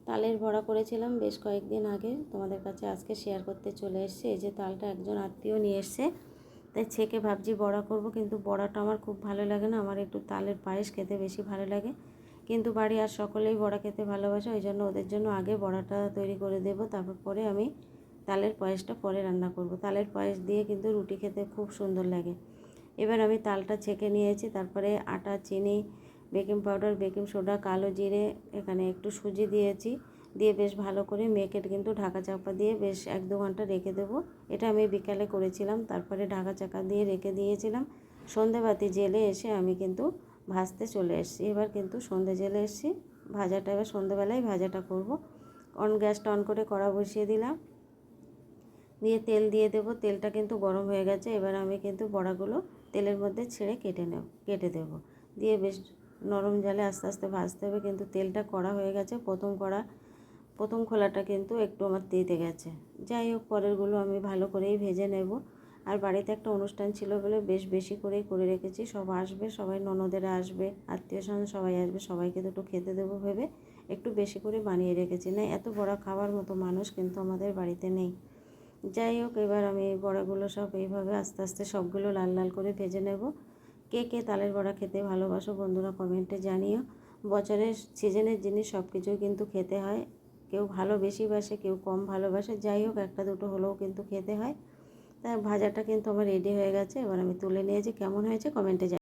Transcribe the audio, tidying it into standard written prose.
তালের বড়া করেছিলাম বেশ কয়েকদিন আগে, তোমাদের কাছে আজকে শেয়ার করতে চলে এসেছি। এই যে তালটা একজন আত্মীয় নিয়ে এসছে, তাই ছেঁকে ভাবছি বড়া করব, কিন্তু বড়াটা আমার খুব ভালো লাগে না, আমার একটু তালের পায়েস খেতে বেশি ভালো লাগে। কিন্তু বাড়ি আর সকলেই বড়া খেতে ভালোবাসে, ওই জন্য ওদের জন্য আগে বড়াটা তৈরি করে দেবো, তারপর পরে আমি তালের পায়েসটা পরে রান্না করব। তালের পায়েস দিয়ে কিন্তু রুটি খেতে খুব সুন্দর লাগে। এবার আমি তালটা ছেঁকে নিয়েছি, তারপরে আটা, চিনি, বেকিং পাউডার, বেকিং সোডা, কালো জিরে, এখানে একটু সুজি দিয়েছি, দিয়ে বেশ ভালো করে মেখে কিন্তু ঢাকা চাপা দিয়ে বেশ 1-2 ঘন্টা রেখে দেবো। এটা আমি বিকালে করেছিলাম, তারপরে ঢাকা চাপা দিয়ে রেখে দিয়েছিলাম। সন্ধেবাতি জেলে এসে আমি কিন্তু ভাজতে চলে এসেছি। এবার কিন্তু সন্ধে জেলে এসেছি, ভাজাটা এবার সন্ধেবেলায় ভাজাটা করব। গ্যাসটা অন করে কড়া বসিয়ে দিলাম, দিয়ে তেল দিয়ে দেবো। তেলটা কিন্তু গরম হয়ে গেছে, এবার আমি কিন্তু বড়াগুলো তেলের মধ্যে ছেড়ে কেটে দেবো। দিয়ে বেশ নরম জালে আস্তে আস্তে ভাজতে হবে, কিন্তু তেলটা কড়া হয়ে গেছে। প্রথম খোলাটা কিন্তু একটু আমার তেতে গেছে। যাই হোক, পরেরগুলো আমি ভালো করেই ভেজে নেব। আর বাড়িতে একটা অনুষ্ঠান ছিল বলে বেশ বেশি করেই করে রেখেছি। সব আসবে, সবাই ননদেরা আসবে, আত্মীয় স্বজন সবাই আসবে, সবাইকে দুটো খেতে দেবো ভেবে একটু বেশি করে বানিয়ে রেখেছি। না, এত বড়া খাওয়ার মতো মানুষ কিন্তু আমাদের বাড়িতে নেই। যাই হোক, এবার আমি বড়াগুলো সব এইভাবে আস্তে আস্তে সবগুলো লাল লাল করে ভেজে নেব। কে কে তালের বড়া খেতে ভালোবাসো বন্ধুরা কমেন্টে জানিও। বছরের সিজনের জিনিস সব কিছুই কিন্তু খেতে হয়, কেউ ভালো বেশি বাসে, কেউ কম ভালোবাসে, যাই হোক একটা দুটো হলেও কিন্তু খেতে হয়। তাই ভাজাটা কিন্তু আমার রেডি হয়ে গেছে, এবার আমি তুলে নিয়েছি। কেমন হয়েছে কমেন্টে